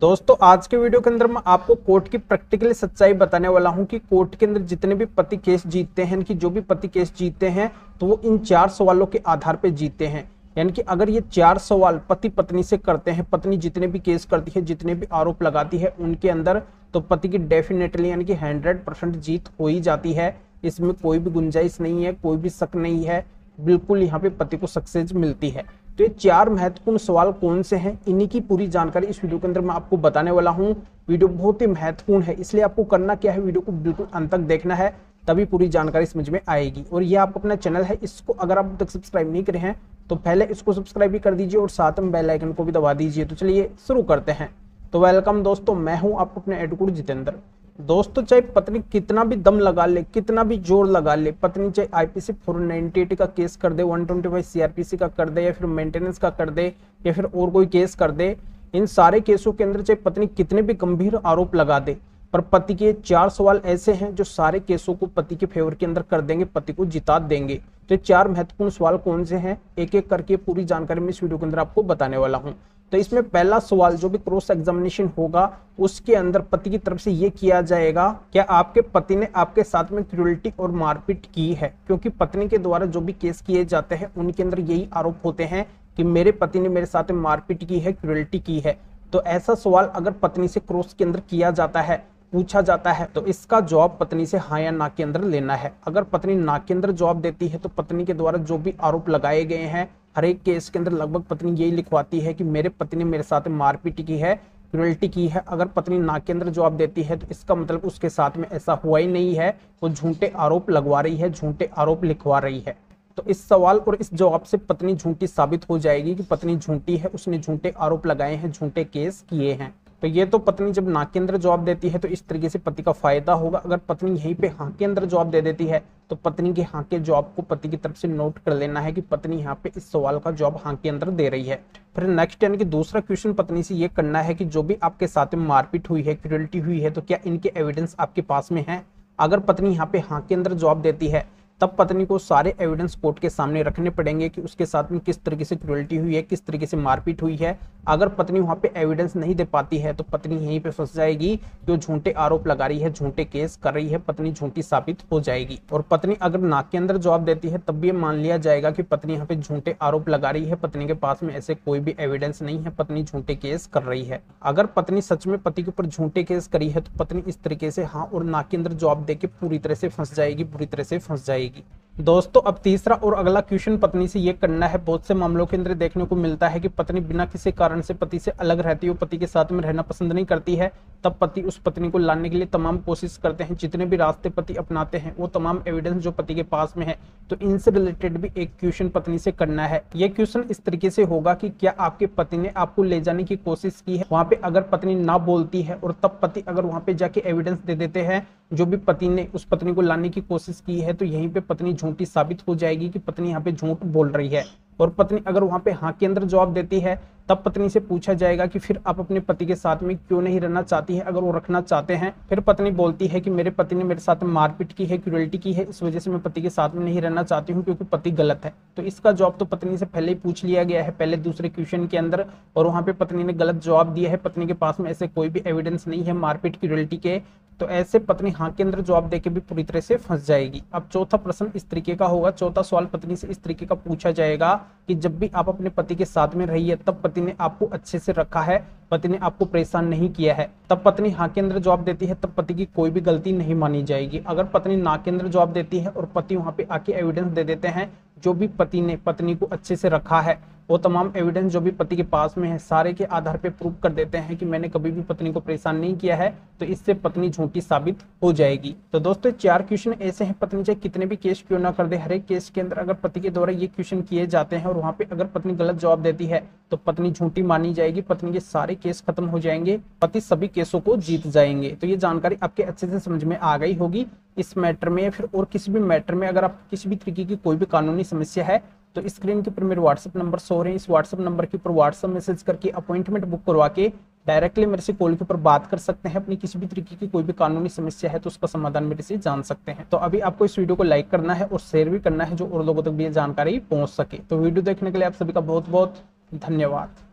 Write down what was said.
दोस्तों आज के वीडियो के अंदर मैं आपको कोर्ट की प्रैक्टिकली सच्चाई बताने वाला हूं कि कोर्ट के अंदर जितने भी पति केस जीतते हैं कि जो भी पति केस जीतते हैं तो वो इन 4 सवालों के आधार पर जीतते हैं। यानी कि अगर ये 4 सवाल पति पत्नी से करते हैं, पत्नी जितने भी केस करती है, जितने भी आरोप लगाती है उनके अंदर, तो पति की डेफिनेटली यानी कि 100% जीत हो ही जाती है। इसमें कोई भी गुंजाइश नहीं है, कोई भी शक नहीं है, बिल्कुल यहाँ पे पति को सक्सेस मिलती है। तो ये 4 महत्वपूर्ण सवाल कौन से हैं, इन्हीं की पूरी जानकारी इस वीडियो के अंदर मैं आपको बताने वाला हूँ। वीडियो बहुत ही महत्वपूर्ण है, इसलिए आपको करना क्या है, वीडियो को बिल्कुल अंत तक देखना है, तभी पूरी जानकारी समझ में आएगी। और ये आप अपना चैनल है, इसको अगर आप अब तक सब्सक्राइब नहीं करे हैं तो पहले इसको सब्सक्राइब भी कर दीजिए और साथ में बेल आइकन को भी दबा दीजिए। तो चलिए शुरू करते हैं। तो वेलकम दोस्तों, मैं हूँ आप अपने एडवोकेट जितेंद्र। दोस्तों चाहे पत्नी कितना भी दम लगा ले, कितना भी जोर लगा ले, पत्नी चाहे आईपीसी 498 का केस कर दे, 125 सीआरपीसी का कर दे, या फिर मेंटेनेंस का कर दे, या फिर और कोई केस कर दे, इन सारे केसों के अंदर चाहे पत्नी कितने भी गंभीर आरोप लगा दे, पर पति के 4 सवाल ऐसे हैं जो सारे केसों को पति के फेवर के अंदर कर देंगे, पति को जिता देंगे। तो 4 महत्वपूर्ण सवाल कौन से हैं, एक एक करके पूरी जानकारी मैं इस वीडियो के अंदर आपको बताने वाला हूं। तो इसमें पहला सवाल जो भी क्रॉस एग्जामिनेशन होगा उसके अंदर पति की तरफ से ये किया जाएगा, क्या आपके पति ने आपके साथ में क्रूरल्टी और मारपीट की है। क्योंकि पत्नी के द्वारा जो भी केस किए जाते हैं उनके अंदर यही आरोप होते हैं कि मेरे पति ने मेरे साथ में मारपीट की है, क्रूरल्टी की है। तो ऐसा सवाल अगर पत्नी से क्रॉस के अंदर किया जाता है, पूछा जाता है, तो इसका जवाब पत्नी से हाँ या ना के अंदर लेना है। अगर पत्नी ना के अंदर जवाब देती है तो पत्नी के द्वारा जो भी आरोप लगाए गए हैं हर एक केस के अंदर लगभग पत्नी यही लिखवाती है कि मेरे पति ने मेरे साथ मारपीट की है, क्रूरल्टी की है। अगर पत्नी ना के अंदर जवाब देती है तो इसका मतलब उसके साथ में ऐसा हुआ ही नहीं है, वो झूठे आरोप लगवा रही है, झूठे आरोप लिखवा रही है। तो इस सवाल और इस जवाब से पत्नी झूठी साबित हो जाएगी कि पत्नी झूठी है, उसने झूठे आरोप लगाए हैं, झूठे केस किए हैं। तो ये तो पत्नी जब ना के अंदर जवाब देती है तो इस तरीके से पति का फायदा होगा। अगर पत्नी यहीं पे हाँ के अंदर जवाब दे देती है तो पत्नी के हाँ के जवाब को पति की तरफ से नोट कर लेना है कि पत्नी यहाँ पे इस सवाल का जवाब हाँ के अंदर दे रही है। फिर नेक्स्ट यानी कि दूसरा क्वेश्चन पत्नी से ये करना है कि जो भी आपके साथ में मारपीट हुई है, क्रूरल्टी हुई है, तो क्या इनके एविडेंस आपके पास में है। अगर पत्नी यहाँ पे हाँ के अंदर जवाब देती है तब पत्नी को सारे एविडेंस कोर्ट के सामने रखने पड़ेंगे कि उसके साथ में किस तरीके से क्रूरल्टी हुई है, किस तरीके से मारपीट हुई है। अगर पत्नी वहां पे एविडेंस नहीं दे पाती है तो पत्नी यहीं पे फंस जाएगी, जो झूठे आरोप लगा रही है, झूठे केस कर रही है, पत्नी झूठी साबित हो जाएगी। और पत्नी अगर नाक के अंदर जवाब देती है तब भी मान लिया जाएगा कि पत्नी यहाँ पे झूठे आरोप लगा रही है, पत्नी के पास में ऐसे कोई भी एविडेंस नहीं है, पत्नी झूठे केस कर रही है। अगर पत्नी सच में पति के ऊपर झूठे केस करी है तो पत्नी इस तरीके से हाँ और नाक के अंदर जवाब देके पूरी तरह से फंस जाएगी, बुरी तरह से फंस जाएगी। दोस्तों अब तीसरा और अगला क्वेश्चन पत्नी से ये करना है। बहुत से मामलों के अंदर देखने को मिलता है कि पत्नी बिना किसी कारण से पति से अलग रहती हो, पति के साथ में रहना पसंद नहीं करती है, तब पति उस पत्नी को लाने के लिए तमाम कोशिश करते हैं, जितने भी रास्ते पति अपनाते हैं वो तमाम एविडेंस जो पति के पास में है, तो इनसे रिलेटेड भी एक क्वेश्चन पत्नी से करना है। ये क्वेश्चन इस तरीके से होगा कि क्या आपके पति ने आपको ले जाने की कोशिश की है। वहां पे अगर पत्नी ना बोलती है और तब पति अगर वहां पे जाके एविडेंस दे देते हैं जो भी पति ने उस पत्नी को लाने की कोशिश की है, तो यहीं पे पत्नी झूठी साबित हो जाएगी कि पत्नी यहाँ पे झूठ बोल रही है। और पत्नी अगर वहां पे हाँ के अंदर जवाब देती है तब पत्नी से पूछा जाएगा कि फिर आप अपने पति के साथ में क्यों नहीं रहना चाहती है। अगर वो रखना चाहते हैं फिर पत्नी बोलती है कि मेरे पति ने मेरे साथ मारपीट की है, क्रूरल्टी की है, इस वजह से मैं पति के साथ में नहीं रहना चाहती हूँ क्योंकि पति गलत है। तो इसका जवाब तो पत्नी से पहले ही पूछ लिया गया है, पहले दूसरे क्वेश्चन के अंदर, और वहां पे पत्नी ने गलत जवाब दिया है, पत्नी के पास में ऐसे कोई भी एविडेंस नहीं है मारपीट क्रूरल्टी के। तो ऐसे पत्नी हाँ के अंदर जवाब देके भी पूरी तरह से फंस जाएगी। अब चौथा प्रश्न इस तरीके का होगा, चौथा सवाल पत्नी से इस तरीके का पूछा जाएगा कि जब भी आप अपने पति के साथ में रही है तब पति ने आपको अच्छे से रखा है, पति ने आपको परेशान नहीं किया है। तब पत्नी हाँ के अंदर जवाब देती है तब पति की कोई भी गलती नहीं मानी जाएगी। अगर पत्नी ना के अंदर जवाब देती है और पति वहां पे आके एविडेंस दे देते हैं जो भी पति ने पत्नी को अच्छे से रखा है, वो तमाम एविडेंस जो भी पति के पास में है सारे के आधार पे प्रूव कर देते हैं कि मैंने कभी भी पत्नी को परेशान नहीं किया है, तो इससे पत्नी झूठी साबित हो जाएगी। तो दोस्तों 4 क्वेश्चन ऐसे हैं, पत्नी चाहे कितने भी केस क्यों ना कर दे, हर एक केस के अंदर अगर पति के द्वारा ये क्वेश्चन किए जाते हैं और वहां पे अगर पत्नी गलत जवाब देती है तो पत्नी झूठी मानी जाएगी, पत्नी के सारे केस खत्म हो जाएंगे, पति सभी केसों को जीत जाएंगे। तो ये जानकारी आपके अच्छे से समझ में आ गई होगी इस मैटर में। फिर और किसी भी मैटर में अगर आप किसी भी तरीके की कोई भी कानूनी समस्या है तो स्क्रीन के ऊपर मेरे व्हाट्सएप नंबर शो रहे हैं, इस व्हाट्सएप नंबर के ऊपर व्हाट्सएप मैसेज करके अपॉइंटमेंट बुक करवा के डायरेक्टली मेरे से कॉल के ऊपर बात कर सकते हैं। अपनी किसी भी तरीके की कोई भी कानूनी समस्या है तो उसका समाधान मेरे से जान सकते हैं। तो अभी आपको इस वीडियो को लाइक करना है और शेयर भी करना है जो और लोगों तक भी ये जानकारी पहुंच सके। तो वीडियो देखने के लिए आप सभी का बहुत बहुत धन्यवाद।